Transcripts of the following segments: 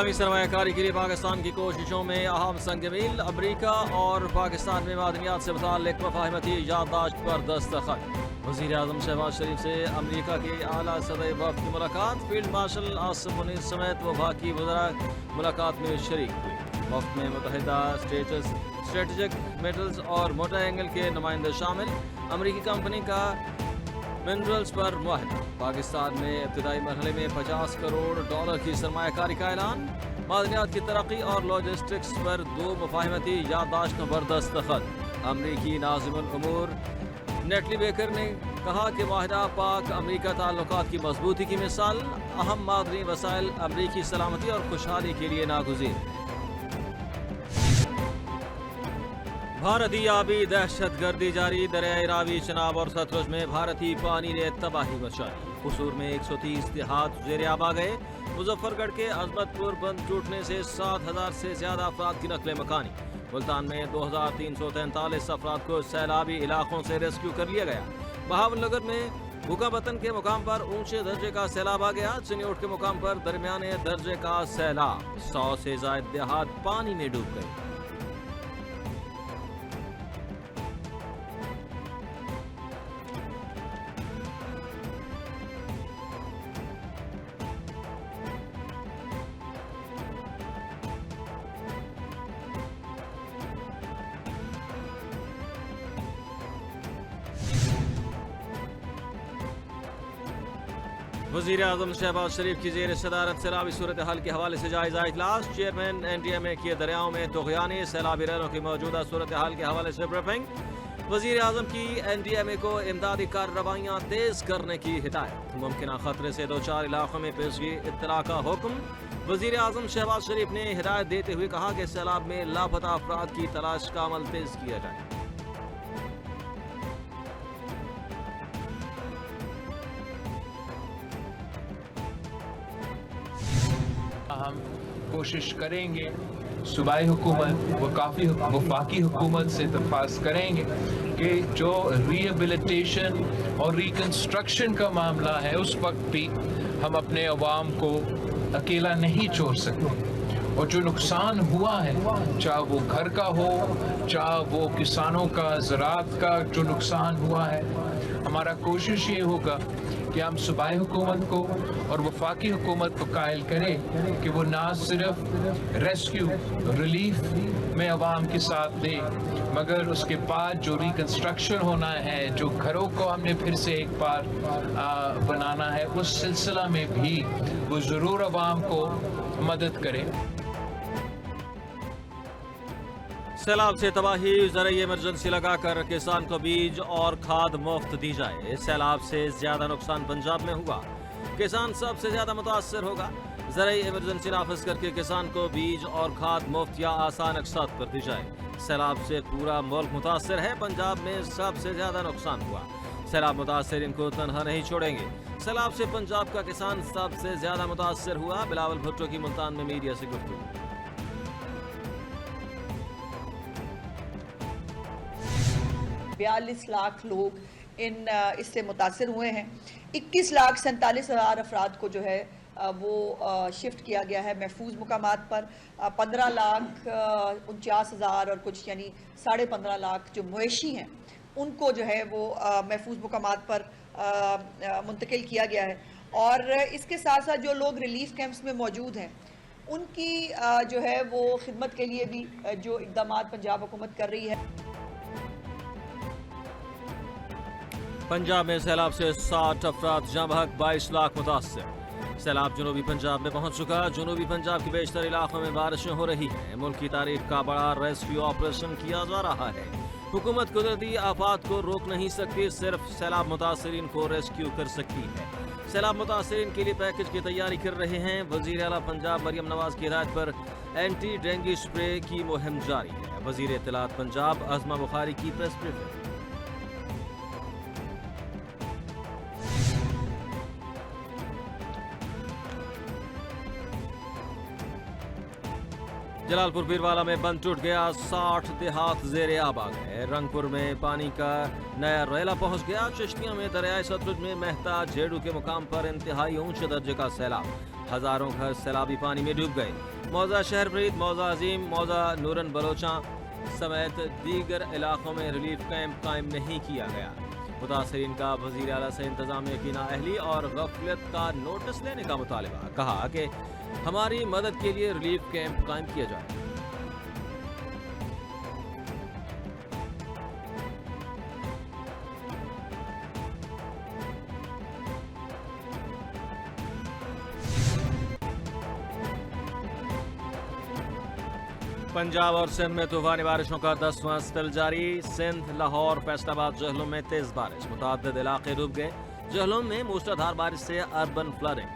इस्लामी सरमायाकारी के लिए पाकिस्तान की कोशिशों में अहम संग-ए-मील। अमरीका और पाकिस्तान में मादनियात से मुताल्लिक मफाहिमती याददाश्त पर दस्तखत। वज़ीर आज़म शहबाज शरीफ से अमरीका के आला सदर वफ़द की मुलाकात। फील्ड मार्शल आसिफ मुनीर समेत वफाकी वज़रा मुलाकात में शरीक हुई। वफ़द में मुत्तहिदा स्ट्रेटेजिक मेटल्स और मोटर एंगल के नुमाइंदे शामिल। अमरीकी कंपनी का मिनरल्स पर मुआहदा। पाकिस्तान में इब्तिदाई मरहले में $50 करोड़ की सरमायाकारी का ऐलान। मादनियात की तरक्की और लॉजिस्टिक्स पर 2 मुफाहिमती याददाश्तों पर दस्तखत। अमरीकी नाज़िमुल उमूर नेटली बेकर ने कहा कि मुआहदा पाक अमरीका ताल्लुकात की मजबूती की मिसाल। अहम मादनी वसाइल अमरीकी सलामती और खुशहाली के लिए नागुज़ीर है। भारतीय आबी दहशतगर्दी जारी। दरियाई रावी, चनाब और सतलुज में भारतीय पानी ने तबाही मचाई। कसूर में 130 देहात ज़ेर-ए-आब आ गए। मुजफ्फरगढ़ के अजमतपुर बंद टूटने से 7,000 से ज्यादा अफराद की नकले मकानी। मुल्तान में 2,343 अफराद को सैलाबी इलाकों से रेस्क्यू कर लिया गया। बहावलनगर में भूकाबतन के मुकाम पर ऊंचे दर्जे का सैलाब आ गया। चिन्योट के मुकाम पर दरमियाने दर्जे का सैलाब। 100 से ज्यादा देहात पानी में डूब गए। वज़ीर आज़म शहबाज शरीफ की ज़ेर सदारत सैलाबी सूरत हाल के हवाले से जायजा इजलास। चेयरमैन NDMA की दरियाओं में तग़यानी, सैलाबी रैलों की मौजूदा सूरत हाल के हवाले से ब्रीफिंग। वज़ीर आज़म की NDMA को इमदादी कार्रवाइयाँ तेज़ करने की हिदायत। मुमकिन खतरे से 2-4 इलाकों में पेशगी इत्तला का हुक्म। वज़ीर आज़म शहबाज शरीफ ने हिदायत देते हुए कहा कि सैलाब में लापता अफराद की तलाश का अमल तेज़ किया जाए। हम कोशिश करेंगे सूबाई हुकूमत वफाकी हुकूमत से दरख्वास्त करेंगे कि जो रिहेबिलिटेशन और रिकन्स्ट्रक्शन का मामला है उस वक्त भी हम अपने अवाम को अकेला नहीं छोड़ सकते। और जो नुकसान हुआ है, चाहे वो घर का हो, चाहे वो किसानों का, ज़राअत का जो नुकसान हुआ है, हमारा कोशिश ये होगा कि हम सूबाई हुकूमत को और वफाकी हुकूमत को कायल करें कि वो ना सिर्फ रेस्क्यू रिलीफ में अवाम के साथ दे, मगर उसके बाद जो रिकन्स्ट्रक्शन होना है, जो घरों को हमने फिर से एक बार बनाना है, उस सिलसिला में भी वो ज़रूर अवाम को मदद करे। सैलाब से तबाही, ज़रिए इमरजेंसी लगाकर किसान को बीज और खाद मुफ्त दी जाए। सैलाब से ज्यादा नुकसान पंजाब में हुआ, किसान सबसे ज्यादा मुतासर होगा। ज़रिए इमरजेंसी नाफिज करके किसान को बीज और खाद मुफ्त या आसान अक़सात पर दी जाए। सैलाब से पूरा मुल्क मुतासर है, पंजाब में सबसे ज्यादा नुकसान हुआ। सैलाब मुतासरीन को तनहा नहीं छोड़ेंगे। सैलाब से पंजाब का किसान सबसे ज्यादा मुतासर हुआ। बिलावल भुट्टो की मुल्तान में मीडिया से गुफ्तगू। 42 लाख लोग इससे मुतासर हुए हैं। 21,47,000 अफराद को जो है वो शिफ्ट किया गया है महफूज मुकामात पर। 15,49,000 और कुछ यानी 15.5 लाख जो मवेशी हैं उनको जो है वो महफूज मुकामात पर मुंतकिल किया गया है। और इसके साथ साथ जो लोग रिलीफ कैंप्स में मौजूद हैं उनकी जो है वो खिदमत के लिए भी जो इक़दामात पंजाब हुकूमत कर रही है। पंजाब में सैलाब से 60 अफराद जाँ बहक, 22 लाख मुतासर। सैलाब जनूबी पंजाब में पहुंच चुका। जनूबी पंजाब के बेशतर इलाकों में बारिशें हो रही हैं। मुल्क की तारीख का बड़ा रेस्क्यू ऑपरेशन किया जा रहा है। हुकूमत कुदरती आफात को रोक नहीं सकती, सिर्फ सैलाब मुतासरीन को रेस्क्यू कर सकती है। सैलाब मुतासरीन के लिए पैकेज की तैयारी कर रहे हैं। वज़ीर आला पंजाब मरियम नवाज की हिदायत पर एंटी डेंगू स्प्रे की मुहिम जारी है। वज़ीर इत्तलात पंजाब अज़मा बुखारी की प्रेस ब्रीफिंग। जलालपुर पीरवाला में बंद टूट गया, 60 देहात ज़ेरे आब आ गए। रंगपुर में पानी का नया रेला पहुंच गया। चिश्तिया में दरियाए सतलुज में महता झेड़ू के मुकाम पर इंतहाई ऊंचे दर्जे का सैलाब, हजारों घर सैलाबी पानी में डूब गए। मौजा शहर फरीद, मौजा अजीम, मौजा नूरन बलोचा समेत दीगर इलाकों में रिलीफ कैंप कायम नहीं किया गया। मुतासरीन का वज़ीर आला से इंतज़ामिया की नाअहली और गफलत का नोटिस लेने का मुतालबा। कहा कि हमारी मदद के लिए रिलीफ कैंप कायम किया जाए। पंजाब और सिंध में तूफानी बारिशों का 10वां स्पेल जारी। सिंध, लाहौर, फैसलाबाद, जहलुम में तेज बारिश, मुतअद्दिद इलाके डूब गए। जहलुम में मूसलाधार बारिश से अर्बन फ्लडिंग,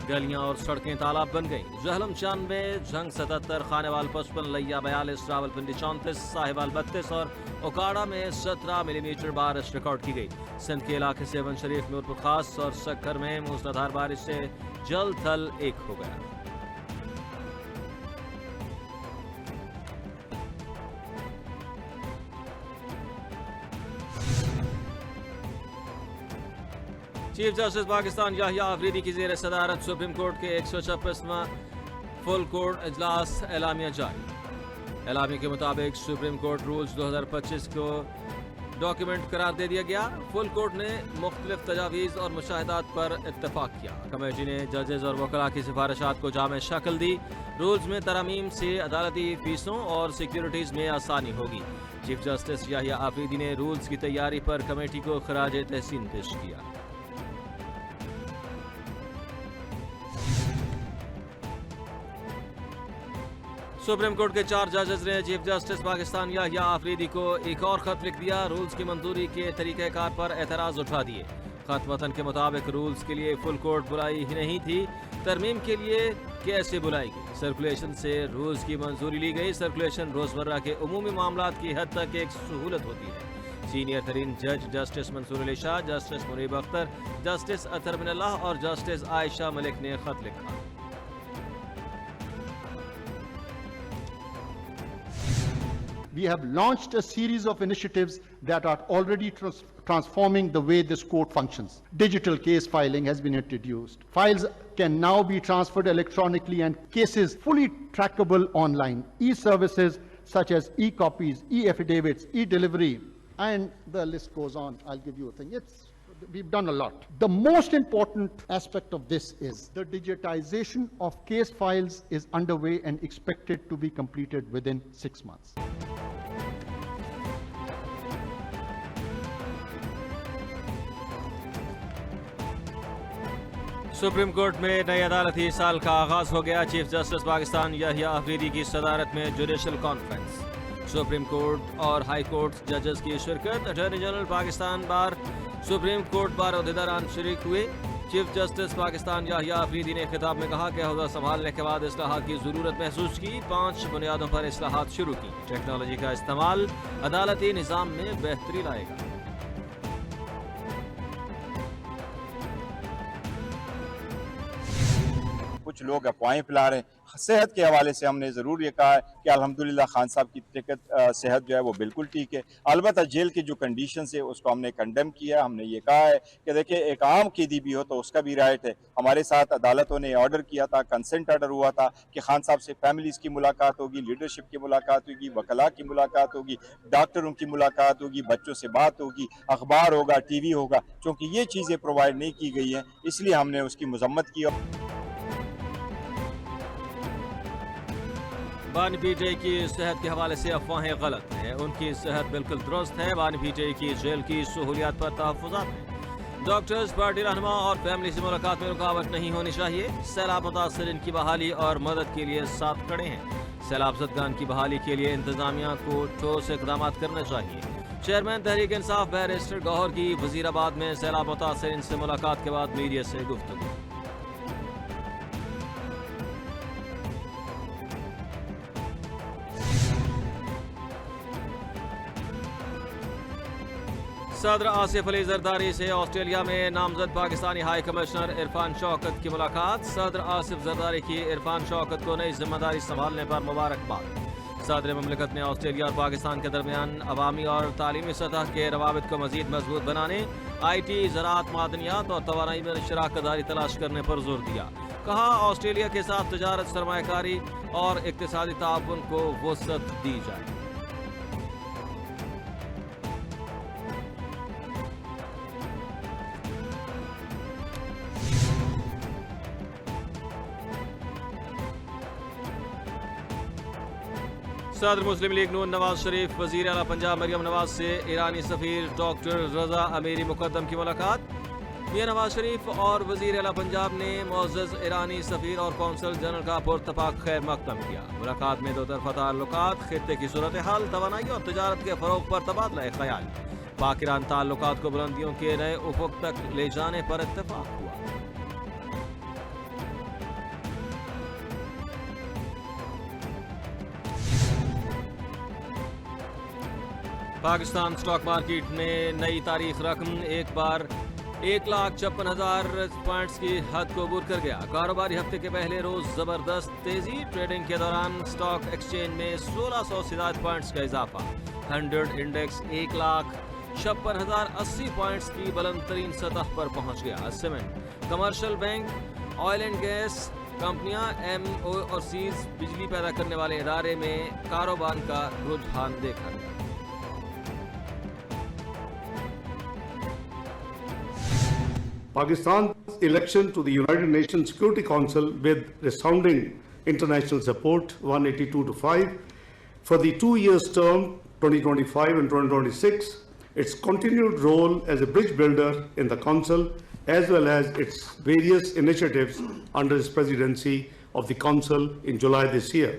गलियां और सड़कें तालाब बन गईं। जहलुम 96, झंग 77, खानेवाल 55, लैया 42, रावलपिंडी 34, साहिवाल 32 और ओकाड़ा में 17 मिलीमीटर बारिश रिकॉर्ड की गई। सिंध के इलाके से वन शरीफ, नूरपुर खास और सक्कर में मूसलाधार बारिश से जल थल एक हो गया। चीफ जस्टिस पाकिस्तान याहिया आफरीदी की ज़ेर सदारत सुप्रीम कोर्ट के 126वां फुल कोर्ट इजलास एलामिया जारी। एलामिया के मुताबिक सुप्रीम कोर्ट रूल्स 2025 को डॉक्यूमेंट करार दे दिया गया। फुल कोर्ट ने मुख्तलिफ तजावीज़ और मुशाहिदात पर इत्तफाक किया। कमेटी ने जजेस और वकला की सिफारिशात को जामे शक्ल दी। रूल्स में तरमीम से अदालती फीसों और सिक्योरिटीज़ में आसानी होगी। चीफ जस्टिस याहिया आफरीदी ने रूल्स की तैयारी पर कमेटी को खराज तहसीन पेश किया। सुप्रीम कोर्ट के 4 जजेस ने चीफ जस्टिस पाकिस्तान याहिया आफरीदी को एक और खत लिख दिया। रूल्स की मंजूरी के तरीक़ेकार पर एतराज़ उठा दिए। खत वतन के मुताबिक रूल्स के लिए फुल कोर्ट बुलाई ही नहीं थी, तरमीम के लिए कैसे बुलाई गई। सर्कुलेशन से रूल्स की मंजूरी ली गई। सर्कुलेशन रोज़मर्रा के उमूमी मामलात की हद तक एक सहूलत होती है। सीनियर तरीन जज justice Mansoor Ali Shah, justice Munib Akhtar, justice Athar Minallah और जस्टिस आयशा मलिक ने खत लिखा। We have launched a series of initiatives that are already transforming the way this court functions. Digital case filing has been introduced. Files can now be transferred electronically and cases fully trackable online. E-services such as e-copies, e-affidavits, e-delivery, and the list goes on. I'll give you a thing. We've done a lot. The most important aspect of this is the digitization of case files is underway and expected to be completed within 6 months. Supreme court में नए अदालती साल का आगाज हो गया। Chief justice Pakistan Yahya Afridi की सदारत में जुडिशल कॉन्फ्रेंस, सुप्रीम कोर्ट और हाई कोर्ट जजेस की शिरकत। अटॉर्नी जनरल पाकिस्तान बार, सुप्रीम कोर्ट बार अहदेदारान शरीक हुए। चीफ जस्टिस पाकिस्तान याहिया आफरीदी ने खिताब में कहा कि अहदा संभालने के बाद इस्लाहात की ज़रूरत महसूस की। 5 बुनियादों पर इस्लाहात शुरू की। टेक्नोलॉजी का इस्तेमाल अदालती निज़ाम में बेहतरी लाएगा। कुछ लोग अफवाहें फैला रहे हैं। सेहत के हवाले से हमने ज़रूर ये कहा है कि अल्हम्दुलिल्लाह खान साहब की सेहत जो है वो बिल्कुल ठीक है। अलबत्ता जेल की जो कंडीशंस है उसको हमने कंडेम किया। हमने ये कहा है कि देखिए एक आम कैदी भी हो तो उसका भी राइट है। हमारे साथ अदालतों ने ऑर्डर किया था, कंसेंट ऑर्डर हुआ था कि खान साहब से फैमिलीज़ की मुलाकात होगी, लीडरशिप की मुलाकात होगी, वकला की मुलाकात होगी, डॉक्टरों की मुलाकात होगी, बच्चों से बात होगी, अखबार होगा, TV होगा। चूँकि ये चीज़ें प्रोवाइड नहीं की गई हैं इसलिए हमने उसकी मजम्मत की। बानी पीटीआई की सेहत के हवाले से अफवाहें गलत हैं। उनकी सेहत बिल्कुल दुरुस्त है। बानी पीटीआई की जेल की सहूलियात पर तहफ़्फ़ुज़ात हैं। डॉक्टर्स, पार्टी रहनुमा और फैमिली से मुलाकात में रुकावट नहीं होनी चाहिए। सैलाब मुतासरीन की बहाली और मदद के लिए साथ खड़े हैं। सैलाब ज़दगान की बहाली के लिए इंतजामिया को ठोस इक़दाम करने चाहिए। चेयरमैन तहरीक इंसाफ बैरिस्टर गौहर की वज़ीराबाद में सैलाब मुतासरीन से मुलाकात के बाद मीडिया से गुफ्तगू। صدر آصف علی زرداری سے آسٹریلیا میں نامزد پاکستانی ہائی کمشنر عرفان شوکت کی ملاقات. صدر آصف زرداری کی عرفان شوکت کو نئی ذمہ داری سنبھالنے پر مبارکباد. صدر مملکت نے آسٹریلیا اور پاکستان کے درمیان عوامی اور تعلیمی سطح کے روابط کو مزید مضبوط بنانے، آئی ٹی، زراعت، معدنیات اور توانائی میں شراکت داری تلاش کرنے پر زور دیا. کہا آسٹریلیا کے ساتھ تجارت، سرمایہ کاری اور اقتصادی تعاون کو وسعت دی جائے. صدر مسلم لیگ نون نواز شریف، وزیر اعلیٰ پنجاب مریم نواز سے ایرانی سفیر ڈاکٹر رضا امیری مقدم کی ملاقات. میاں نواز شریف اور وزیر اعلیٰ پنجاب نے معزز ایرانی سفیر اور قونصل جنرل کا پراتفاق خیر مقدم کیا. ملاقات میں دو طرفہ تعلقات، خطے کی صورتحال، توانائی اور تجارت کے فروغ پر تبادلہ خیال، پاک ایران تعلقات کو بلندیوں کے نئے افق تک لے جانے پر اتفاق ہوا. پاکستان سٹاک مارکیٹ میں نئی تاریخ رقم ایک بار 1,56,000 پوائنٹس کی حد کو عبور کر گیا. کاروباری ہفتے کے پہلے روز زبردست تیزی. ٹریڈنگ کے دوران سٹاک ایکسچینج میں 1600 سے زائد پوائنٹس کا اضافہ. 100 انڈیکس 1,56,080 پوائنٹس کی بلند ترین سطح پر پہنچ گیا. Cement, commercial bank, oil and gas کمپنیاں، ایم او اور سیز، بجلی پیدا کرنے والے ادارے میں کاروبار کا رجحان دیکھا گیا. Pakistan's election to the United Nations Security Council with resounding international support 182 to 5 for the 2 years term 2025 and 2026, its continued role as a bridge builder in the council as well as its various initiatives under its presidency of the council in July this year.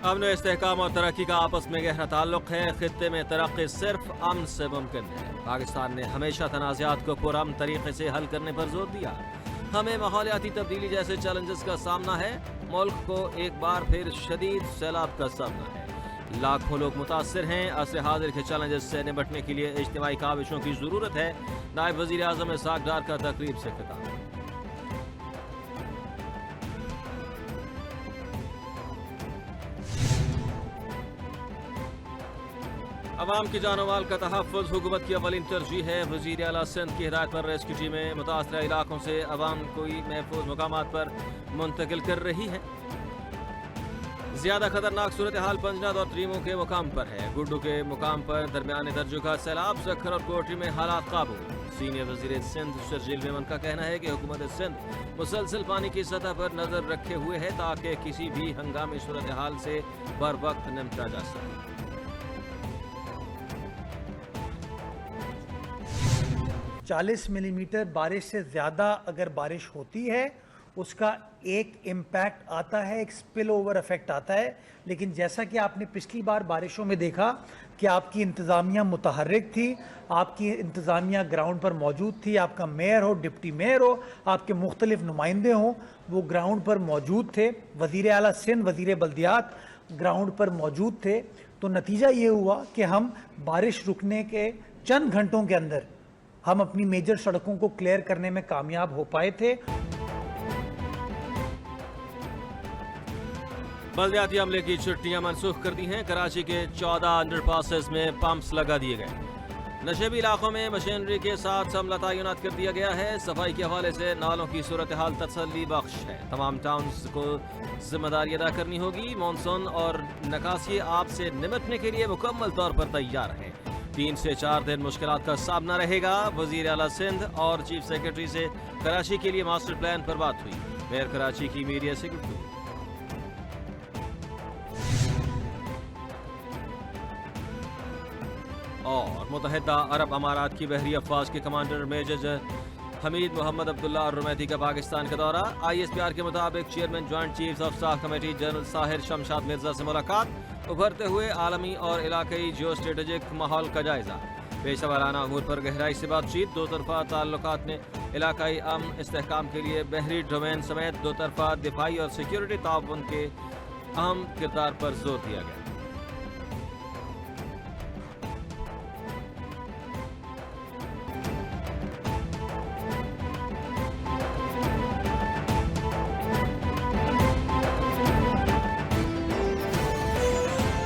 امن و استحکام اور ترقی کا آپس میں گہرا تعلق ہے. خطے میں ترقی صرف امن سے ممکن ہے. پاکستان نے ہمیشہ تنازعات کو پرامن طریقے سے حل کرنے پر زور دیا. ہمیں ماحولیاتی تبدیلی جیسے چیلنجز کا سامنا ہے. ملک کو ایک بار پھر شدید سیلاب کا سامنا ہے. لاکھوں لوگ متاثر ہیں. عصر حاضر کے چیلنجز سے نمٹنے کے لیے اجتماعی کاوشوں کی ضرورت ہے. نائب وزیر اعظم اسحاق ڈار کا تقریب سے خطاب. عوام کی جان و مال کا تحفظ حکومت کی اولین ترجیح ہے. وزیر اعلیٰ سندھ کی ہدایت پر ریسکیو ٹیمیں متاثرہ علاقوں سے عوام کو محفوظ مقامات پر منتقل کر رہی ہیں. زیادہ خطرناک صورتحال پنجناد اور تریموں کے مقام پر ہے. گڈو کے مقام پر درمیانے درجے کا سیلاب. سکھر اور کوٹری میں حالات قابو. سینئر وزیر سندھ شرجیل میمن کا کہنا ہے کہ حکومت سندھ مسلسل پانی کی سطح پر نظر رکھے ہوئے ہے تاکہ کسی بھی ہنگامی صورتحال سے بر وقت نمٹا جا سکے. 40 ملی میٹر بارش سے زیادہ اگر بارش ہوتی ہے اس کا ایک امپیکٹ آتا ہے، ایک سپل اوور افیکٹ آتا ہے. لیکن جیسا کہ آپ نے پچھلی بار بارشوں میں دیکھا کہ آپ کی انتظامیہ متحرک تھی، آپ کی انتظامیہ گراؤنڈ پر موجود تھی. آپ کا میئر ہو، ڈپٹی میئر ہو، آپ کے مختلف نمائندے ہوں، وہ گراؤنڈ پر موجود تھے. وزیر اعلیٰ سندھ، وزیر بلدیات گراؤنڈ پر موجود تھے. تو نتیجہ یہ ہوا کہ ہم بارش رکنے کے چند گھنٹوں کے اندر ہم اپنی میجر سڑکوں کو کلیئر کرنے میں کامیاب ہو پائے تھے. بلدیاتی عملے کی چھٹیاں منسوخ کر دی ہیں. کراچی کے 14 انڈر پاسز میں پمپس لگا دیے گئے. نشیبی علاقوں میں مشینری کے ساتھ عملہ تعینات کر دیا گیا ہے. صفائی کے حوالے سے نالوں کی صورتحال تسلی بخش ہے. تمام ٹاؤنز کو ذمہ داری ادا کرنی ہوگی. مانسون اور نکاسی آب سے نمٹنے کے لیے مکمل طور پر تیار ہیں. 3 سے 4 دن مشکلات کا سامنا رہے گا. وزیر اعلیٰ سندھ اور چیف سیکرٹری سے کراچی کے لیے ماسٹر پلان پر بات ہوئی. میئر کراچی کی میڈیا سے گفتگو. اور متحدہ عرب امارات کی بحری افواج کے کمانڈر میجر حمید محمد عبداللہ الرمیتی کا پاکستان کا دورہ. آئی ایس پی آر کے مطابق chairman joint chiefs of staff committee general Sahir Shamshad Mirza سے ملاقات. ابھرتے ہوئے عالمی اور علاقائی جیو اسٹریٹجک ماحول کا جائزہ. پیشہ ورانہ امور پر گہرائی سے بات چیت. دو طرفہ تعلقات نے علاقائی امن استحکام کے لیے بحری ڈومین سمیت دو طرفہ دفاعی اور سیکیورٹی تعاون کے اہم کردار پر زور دیا گیا.